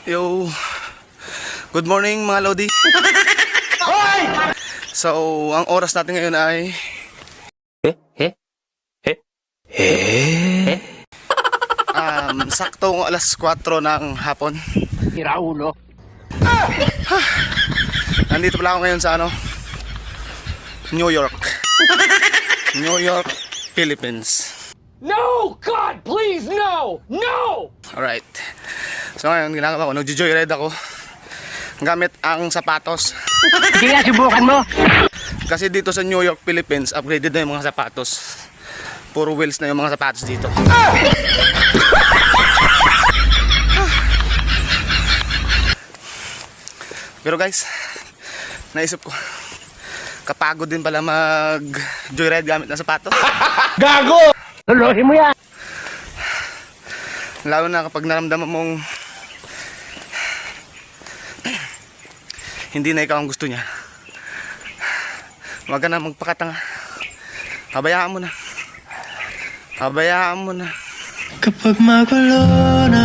Yo, good morning mga Lodi. So, ang oras natin ngayon ay saktong alas 4 ng hapon. Iraulo. Nandito pala ako ngayon sa New York. New York, Philippines. No! God, please, no! No! Alright. So ngayon, ginagawa ko, nagjo-joyride ako gamit ang sapatos. Sige nga, subukan mo. Kasi dito sa New York, Philippines, upgraded na yung mga sapatos. Puro wheels na yung mga sapatos dito. Pero guys, naisip ko, kapagod din pala mag-joyride gamit ng sapatos. Gago! Luluhin mo yan. Lalo na kapag naramdaman mong hindi na ikaw ang gusto niya. Huwag ka na magpakatanga. Pabayaan mo na. Pabayaan mo na. Kapag magulo na